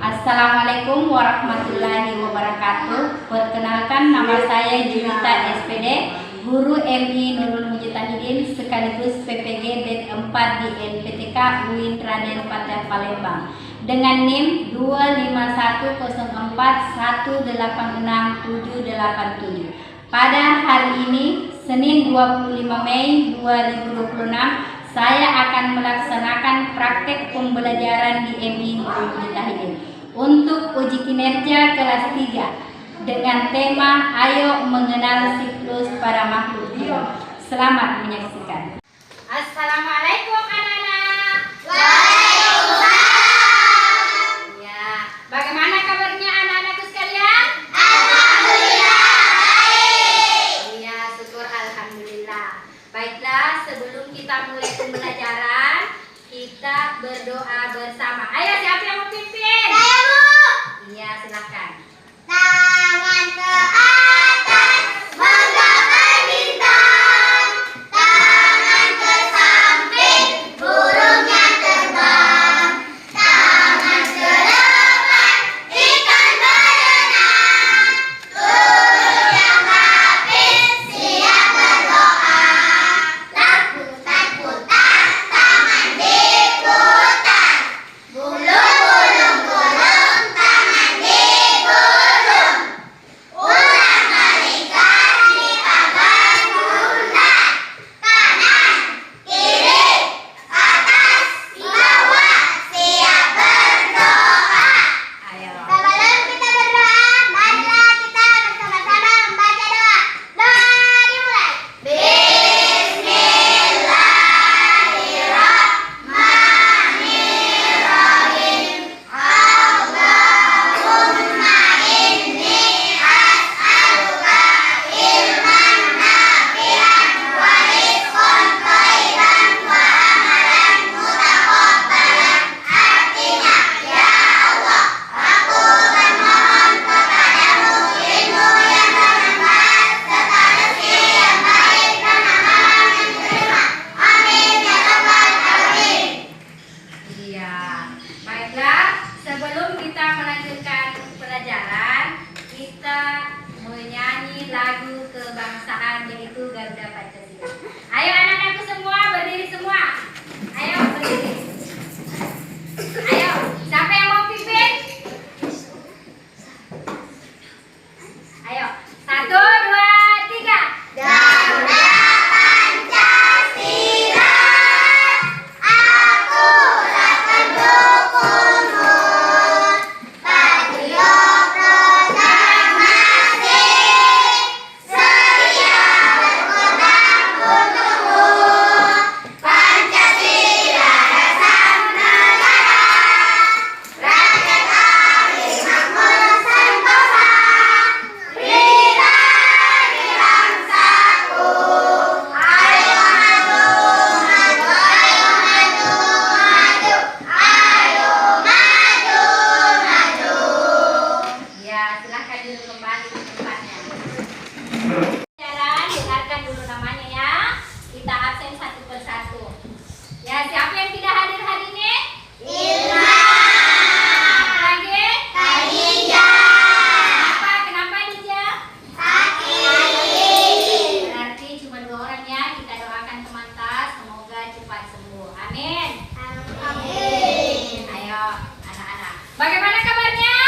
Assalamualaikum warahmatullahi wabarakatuh. Perkenalkan, nama saya Juwita SPD, Guru MI Nurul Mujtahidin sekaligus PPG BED 4 di NPTK UIN Raden Patih Palembang dengan NIM 25141867787. Pada hari ini, Senin 25 Mei 2026, saya akan melaksanakan praktek pembelajaran di MI Nurul Mujtahidin untuk uji kinerja kelas 3 dengan tema Ayo Mengenal Siklus Pada Makhluk Hidup. Selamat menyaksikan. Assalamualaikum anak-anak. Waalaikumsalam. Ya, bagaimana kabarnya anak-anakku sekalian? Alhamdulillah baik. Iya, syukur alhamdulillah. Baiklah, sebelum kita mulai pembelajaran, kita berdoa bersama. Ayo, siapa yang mau pimpin? Saya Bu. Iya, silakan. Tangan ke atas, menggapai bintang. Tangan ke samping, burungnya terbang. Tangan ke depan, ikan berenang. Tubuh yang rapi, siap berdoa. Putar-putar, tangan diputar. Bulung-bulung-bulung, tangan digulung. Ulang malaikat di pagar bunda. Kanan, kiri, atas, bawah, siap berdoa. Ayo. Sebelum kita berdoa, marilah kita bersama-sama membaca doa. Doa dimulai. Bismillahirrahmanirrahim. Allahumma inni as'aluka ilman nafi'an wa rizqan thayyiban wa amalan mutaqabbalan. Artinya, ya Allah, aku memohon kepadamu ilmu yang bermanfaat serta rezeki yang baik dan amalan yang diterima. Amin ya rabbal alamin. Iya. Baiklah, sebelum kita melanjutkan pelajaran, kita menyanyi lagu kebangsaan yaitu Garuda Pancasila. Ayo anak-anakku semua berdiri semua. Ayo berdiri. Ayo, siapa yang mau pimpin? Ayo, 1, 2, 3. Garuda Pancasila, akulah pendukungmu. Patriot proklamasi, setia berkorban untukmu. Pancasila dasar negara, rakyat adil makmur sentosa. Kita di bangsaku, ayo maju, maju, ayo maju, maju, ayo maju, maju. Ya, silahkan duduk kembali di tempatnya. Jalan, dengarkan dulu namanya ya. Kita absen satu persatu. Ya, siapa yang tidak hadir hari ini? Ilma, Lagi? Khadijah, Kenapa Nija? Sakit. Berarti cuma 2 orang ya. Kita doakan teman-teman semoga cepat sembuh. Amin. Amin. Ayo, anak-anak. Bagaimana kabarnya?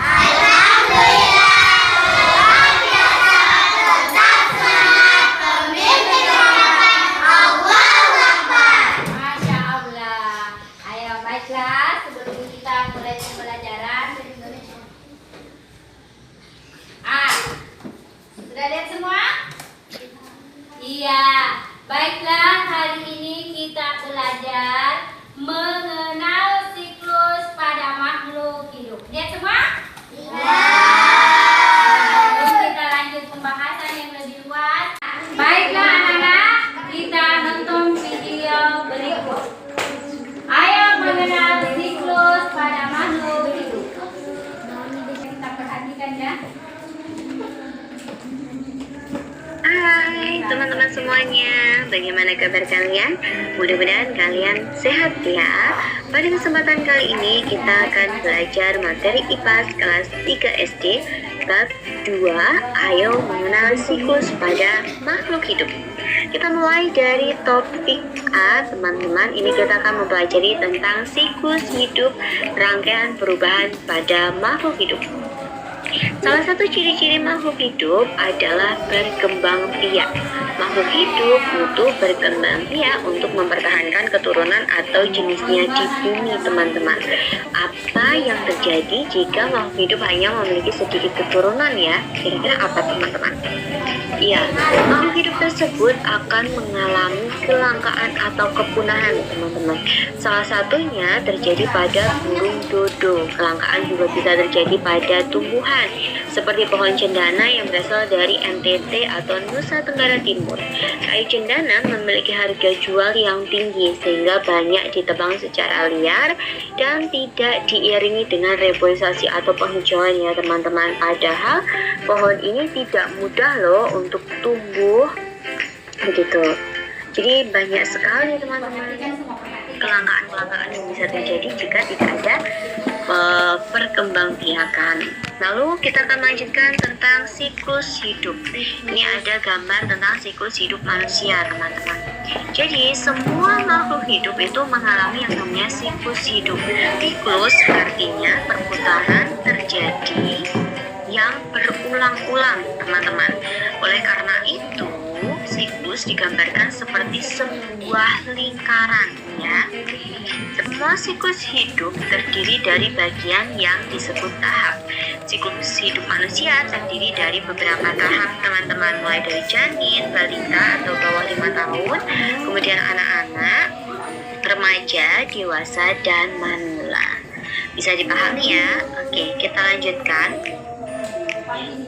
Alhamdulillah, luar biasa, tetap semangat, pemimpin harapan, Allahu Akbar. Masya Allah. Ayo, baiklah. Sebelum kita mulai pembelajaran, sudah lihat semua? Iya. Baiklah, hari ini kita belajar mengenal siklus pada makhluk hidup. Lihat semua? Sebelum kita lanjut pembahasan yang lebih luas. Baiklah anak-anak, kita nonton video berikut. Ayo mengenal siklus pada makhluk hidup. Kita perhatikan ya. Hai teman-teman semuanya, bagaimana kabar kalian? Mudah-mudahan kalian sehat ya. Pada kesempatan kali ini kita akan belajar materi IPA kelas 3 SD bab 2, ayo mengenal siklus pada makhluk hidup. Kita mulai dari topik A, teman-teman. Ini kita akan mempelajari tentang siklus hidup, rangkaian perubahan pada makhluk hidup. Salah satu ciri-ciri makhluk hidup adalah berkembang biak. Makhluk hidup butuh berkembang biak untuk mempertahankan keturunan atau jenisnya di bumi, teman-teman. Apa yang terjadi jika makhluk hidup hanya memiliki sedikit keturunan ya? Kira-kira apa, teman-teman? Ya, makhluk hidup tersebut akan mengalami kelangkaan atau kepunahan, teman-teman. Salah satunya terjadi pada burung dodo. Kelangkaan juga bisa terjadi pada tumbuhan seperti pohon cendana yang berasal dari NTT atau Nusa Tenggara Timur. Kayu cendana memiliki harga jual yang tinggi sehingga banyak ditebang secara liar dan tidak diiringi dengan reboisasi atau penghijauan ya, teman-teman. Padahal pohon ini tidak mudah loh untuk tumbuh begitu. Jadi banyak sekali, teman-teman, kelangkaan-kelangkaan yang bisa terjadi jika tidak ada perkembangbiakan. Lalu kita akan lanjutkan tentang siklus hidup. Ini ada gambar tentang siklus hidup manusia, teman-teman. Jadi semua makhluk hidup itu mengalami yang namanya siklus hidup. Siklus artinya perputaran terjadi yang berulang-ulang, teman-teman. Oleh karena itu, siklus digambarkan seperti sebuah lingkaran ya. Semua siklus hidup terdiri dari bagian yang disebut tahap. Siklus hidup manusia terdiri dari beberapa tahap, teman-teman, mulai dari janin, balita atau bawah 5 tahun, kemudian anak-anak, remaja, dewasa, dan manula. Bisa dipahami ya? Oke, kita lanjutkan.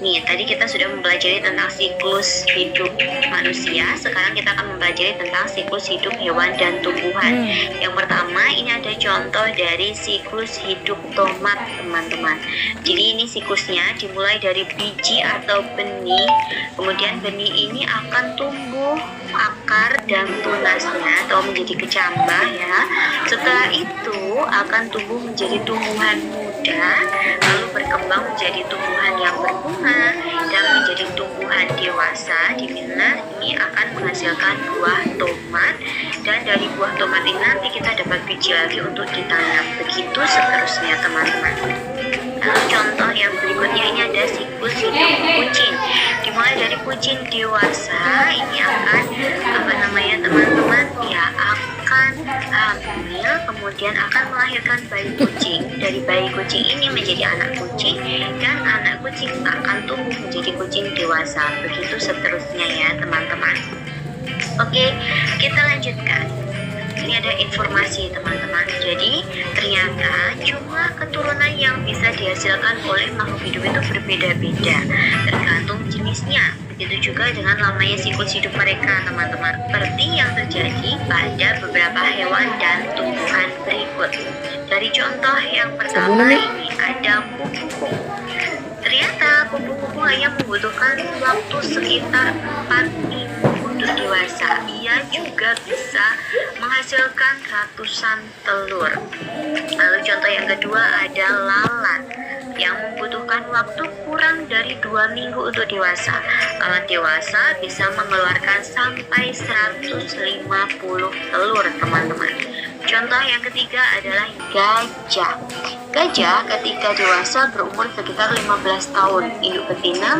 Nih, tadi kita sudah mempelajari tentang siklus hidup manusia. Sekarang kita akan mempelajari tentang siklus hidup hewan dan tumbuhan. Yang pertama, ini ada contoh dari siklus hidup tomat, teman-teman. Jadi ini siklusnya dimulai dari biji atau benih. Kemudian benih ini akan tumbuh akar dan tunasnya atau menjadi kecambah ya. Setelah itu akan tumbuh menjadi tumbuhan muda, lalu berkembang menjadi tumbuhan yang berbunga dan menjadi tumbuhan dewasa, di mana ini akan menghasilkan buah tomat, dan dari buah tomat ini nanti kita dapat biji lagi untuk ditanam. Begitu seterusnya, teman-teman. Lalu contoh yang berikutnya, ini ada siklus hidup kucing. Dimulai dari kucing dewasa, ini akan teman-teman ya, akan hamil, kemudian akan melahirkan bayi kucing. Dari bayi kucing ini menjadi anak kucing, dan anak kucing akan tumbuh menjadi kucing dewasa. Begitu seterusnya ya, teman-teman. Oke, kita lanjutkan. Ini ada informasi, teman-teman. Jadi ternyata jumlah keturunan yang bisa dihasilkan oleh makhluk hidup itu berbeda-beda, tergantung jenisnya. Begitu juga dengan lamanya siklus hidup mereka, teman-teman. Seperti yang terjadi pada beberapa hewan dan tumbuhan berikut. Dari contoh yang pertama ini ada kupu-kupu. Ternyata kupu-kupu hanya membutuhkan waktu sekitar 4 minggu untuk dewasa. Ia juga bisa menghasilkan ratusan telur. Lalu contoh yang kedua ada lalat yang membutuhkan waktu kurang dari 2 minggu untuk dewasa. Lalat dewasa bisa mengeluarkan sampai 150 telur, teman-teman. Contoh yang ketiga adalah gajah. Gajah ketika dewasa berumur sekitar 15 tahun. Induk betina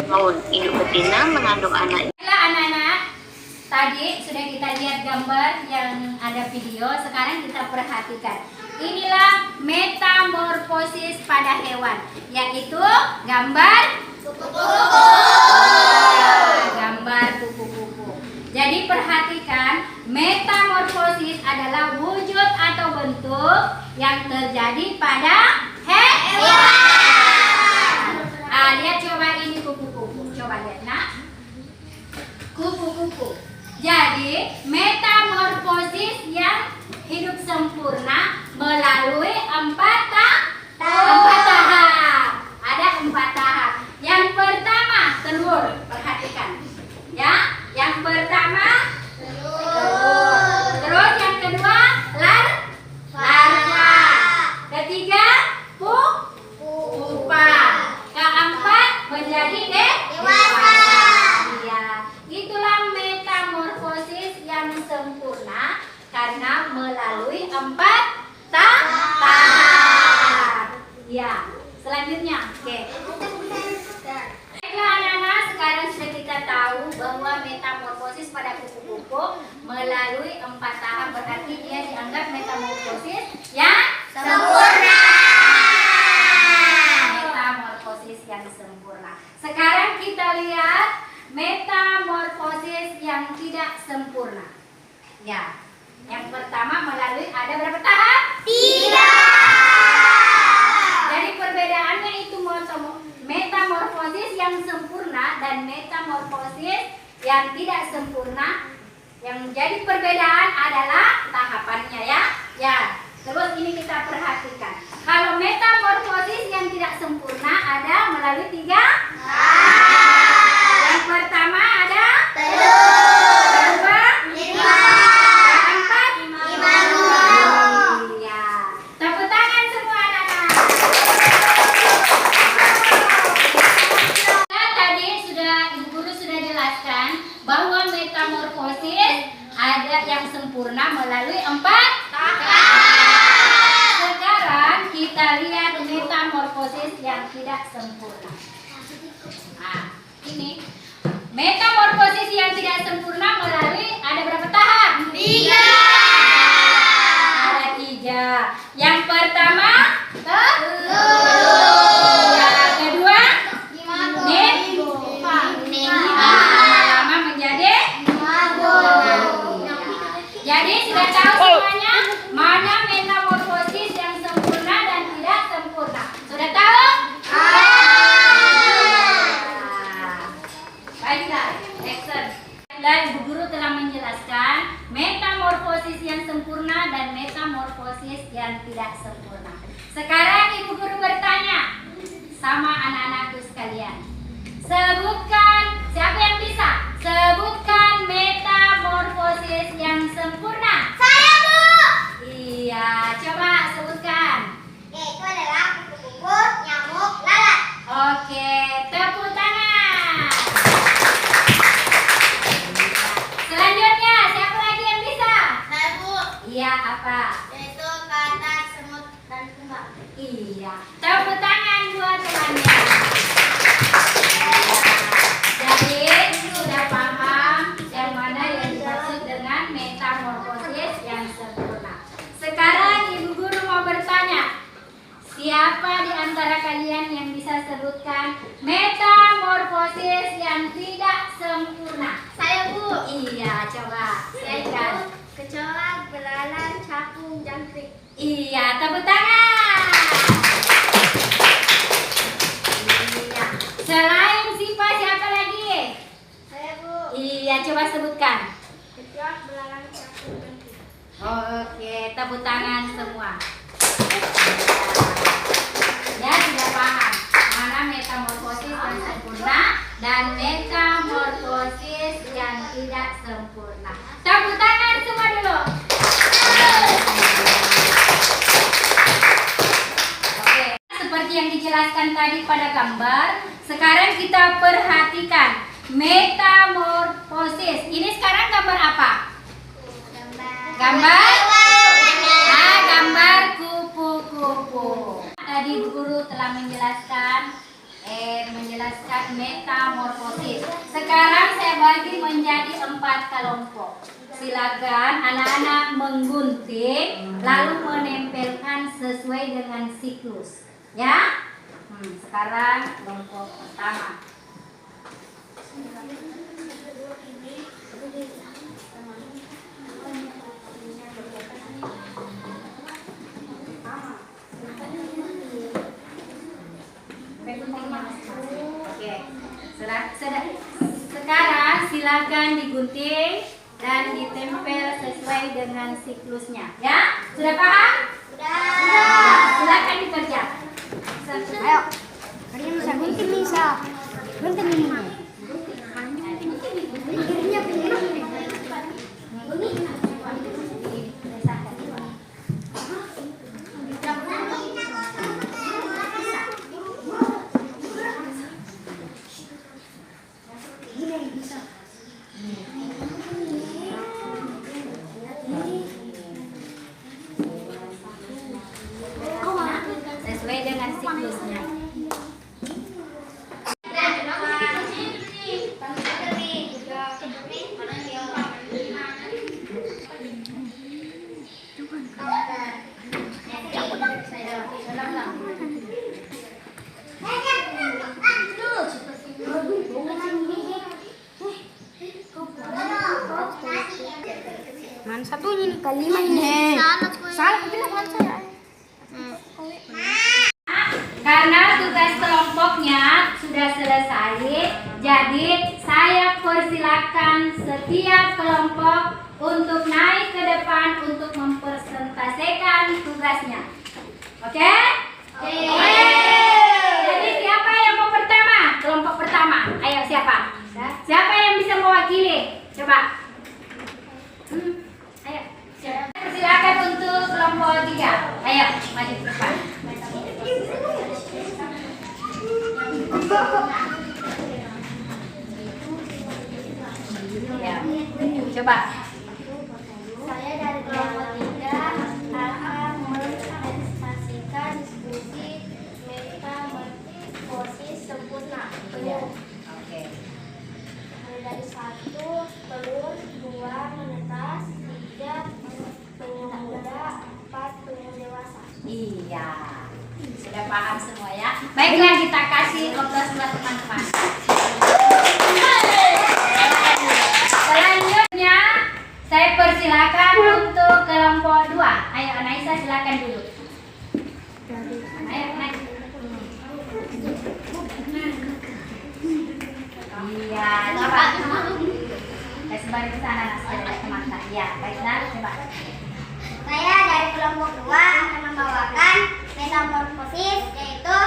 mengandung anak. Anak-anak, tadi sudah kita lihat gambar yang ada video. Sekarang kita perhatikan. Inilah metamorfosis pada hewan, yaitu gambar kupu-kupu. Gambar kupu-kupu. Jadi perhatikan, metamorfosis adalah wujud atau bentuk yang terjadi pada hewan. Lihat coba ini kupu-kupu. Coba lihat, nak. Kupu-kupu. Jadi metamorfosis yang hidup sempurna melalui 4 tahap. Ada 4 tahap. Yang pertama telur. Perhatikan, ya. Yang pertama telur. Terus yang kedua larva. menjadi Dewasa. Iya, itulah metamorfosis yang sempurna karena melalui 4 tahap. Ya, selanjutnya, oke. Baiklah anak-anak, sekarang sudah kita tahu bahwa metamorfosis pada kupu-kupu melalui 4 tahap, berarti dia dianggap metamorfosis yang Sempurna. metamorfosis yang sempurna. Sekarang kita lihat metamorfosis yang tidak sempurna. Ya, yang pertama melalui ada berapa tahap? 3. Jadi perbedaannya itu metamorfosis yang sempurna dan metamorfosis yang tidak sempurna. Yang menjadi perbedaan adalah tahapannya ya. Ya, terus ini kita perhatikan. Kalau metamorfosis yang tidak sempurna ada melalui 3. Yang pertama ada kedua, keempat, iya. Tepuk tangan semua anak-anak. Nah, tadi Ibu Guru sudah jelaskan bahwa metamorfosis ada yang sempurna melalui 4 tahap. Sekarang kita lihat metamorfosis yang tidak sempurna. Nah, ini metamorfosis yang tidak sempurna melalui ada berapa tahap? 3. Ada 3. Yang pertama yang kedua lama-lama menjadi jadi sudah tahu semuanya mana metamorfosis yang sempurna dan tidak sempurna. Sudah tahu? Baiklah, action. Ibu Guru telah menjelaskan metamorfosis yang sempurna dan metamorfosis yang tidak sempurna. Sekarang Ibu Guru bertanya sama anak-anakku sekalian. Sebutkan, siapa yang bisa? Sebutkan metamorfosis yang sempurna. Saya, Bu. Iya, coba sebutkan. Yaitu adalah kupu-kupu, nyamuk, lalat. Oke, tepuk tangan. Selanjutnya, siapa lagi yang bisa? Saya, Bu. Iya, apa? Yaitu katak, semut, dan kumbang. Iya, tepuk tangan buat temannya. Jadi, sudah paham yang mana yang dimaksud dengan metamorfosis yang sempurna. Sekarang Ibu Guru mau bertanya, siapa di antara kalian yang bisa sebutkan metamorfosis yang tidak sempurna? Saya, Bu. Iya, coba sebutkan. Kecoa, belalang, capung, jangkrik. Iya, tepuk tangan. Iya. Selain Sipa, siapa lagi? Saya, Bu. Iya, coba sebutkan. Kecoa, belalang, capung, jangkrik. Oke, tepuk tangan semua. Ya, sudah paham mana metamorfosis yang sempurna dan metamorfosis yang tidak sempurna. Tepuk tangan semua dulu. Oke, seperti yang dijelaskan tadi pada gambar, sekarang kita perhatikan metamorfosis. Ini sekarang gambar apa? Gambar? Nah, gambar kupu-kupu. Tadi guru telah menjelaskan metamorfosis. Sekarang saya bagi menjadi 4 kelompok. Silakan anak-anak menggunting lalu menempelkan sesuai dengan siklus. Ya? Sekarang kelompok pertama. Oke. Sekarang silakan digunting dan ditempel sesuai dengan siklusnya. Ya? Sudah paham? Sudah. Silakan dikerjakan. Ayo. Kalian bisa gunting bisa. Gunting ini. Pinggirnya pinggir. siklusnya. Mana satunya nih? Kelima ini. Salah bilang saya. Karena tugas kelompoknya sudah selesai, jadi saya persilakan setiap kelompok untuk naik ke depan untuk mempresentasikan tugasnya. Oke? Jadi siapa yang mau pertama? Kelompok pertama. Ayo siapa? Siapa yang bisa mewakili? Coba. Ayo. Persilakan untuk kelompok 3. Ayo maju ke depan. Ya. Coba. Saya dari kelompok 3 akan mempresentasikan diskusi metamorfosis sempurna. Oke. Mulai dari 1 telur, 2 menetas, 3 penyu muda, 4 penyu dewasa. Iya. Sudah paham semua ya. Baiklah, kita kasih aplaus buat teman-teman. Selanjutnya saya persilakan untuk kelompok 2. Ayo Anaisa, silakan dulu. Ayo naik. Iya, coba. Sebagai ke sana, teman-teman. Iya, baiklah, coba. Saya dari kelompok 2 akan membawakan metamorfosis, yaitu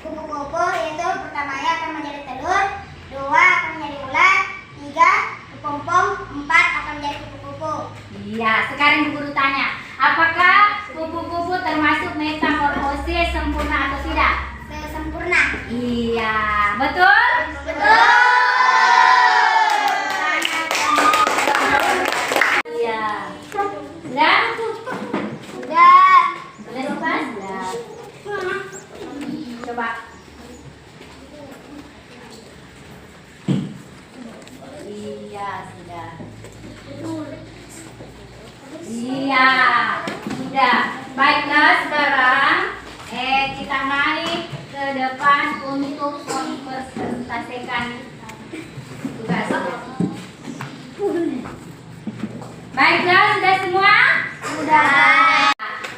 kupu-kupu yaitu pertamanya akan menjadi telur, 2 akan menjadi ular, 3 kepompong, 4 akan menjadi kupu-kupu. Iya, sekarang Bu Guru tanya, apakah kupu-kupu termasuk metamorfosis sempurna atau tidak? Sempurna. Iya, betul? Betul. Iya. Sudah? Sudah. Sudah Siva? Sudah. Coba. Iya, sudah. Iya, sudah. Baiklah, sekarang kita naik ke depan untuk mempresentasikan tugas. Baiklah, sudah semua? Sudah.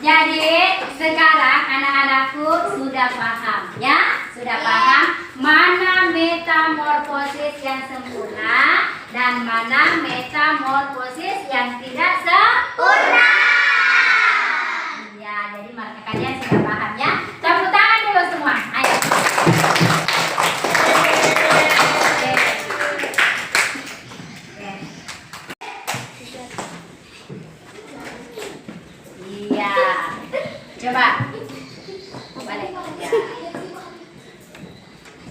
Jadi sekarang anak-anakku sudah paham ya? Sudah paham mana metamorfosis yang sempurna dan mana metamorfosis yang tidak sempurna. Ya, jadi maka kalian sudah paham ya? Tepuk tangan dulu semua. Ayo. Iya. Coba. Balik. Ya.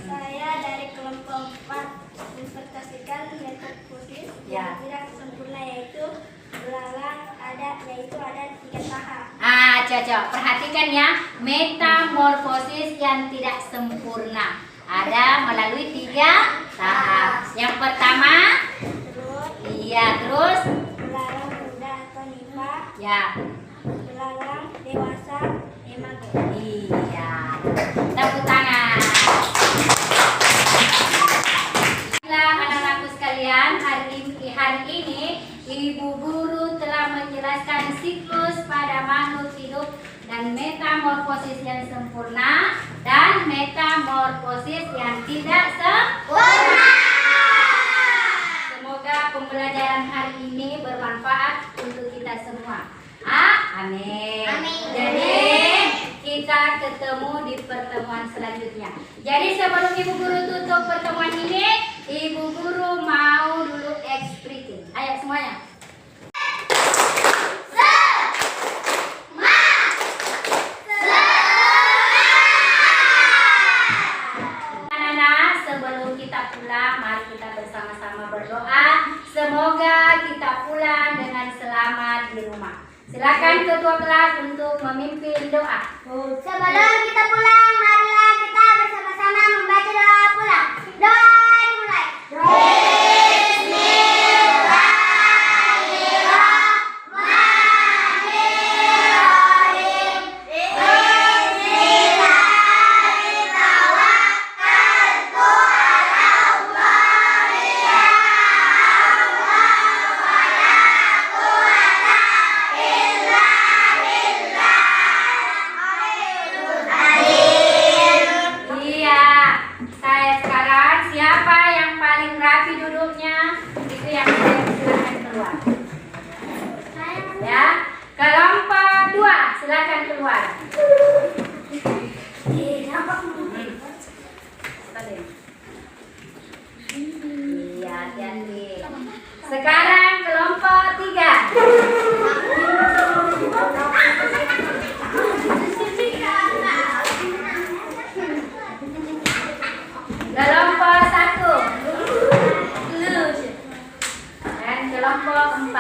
Saya dari kelompok 4 mempresentasikan metamorfosis Ya. yang tidak sempurna, yaitu ada 3 tahap. Cocok. Perhatikan ya, metamorfosis yang tidak sempurna ada melalui 3 tahap. Yang pertama, Terus terus, belalang muda atau nimfa, ya, belalang dewasa imago. iya. Tepuk tangan. Baiklah anak-anakku sekalian, hari ini Ibu Guru telah menjelaskan siklus pada makhluk hidup dan metamorfosis yang sempurna dan metamorfosis yang tidak sempurna. Semoga pembelajaran hari ini bermanfaat untuk kita semua. Amin. Amin. Jadi kita ketemu di pertemuan selanjutnya. Jadi sebelum Ibu Guru tutup pertemuan ini, Ibu Guru mau dulu explicating. Ayo semuanya. Anak-anak, sebelum kita pulang, mari kita bersama-sama berdoa. Semoga kita pulang dengan selamat di rumah. Silakan ketua kelas untuk memimpin pimpin doa. Sebelum kita pulang, marilah kita bersama-sama membaca doa pulang. Doa dimulai. Iya, saya sekarang siapa yang paling rapi duduknya? Itu yang saya silakan keluar. Ya, kelompok 2 silakan keluar. Iya, hati-hati. Sekarang kelompok 3. Kelompok 1 dan kelompok 4.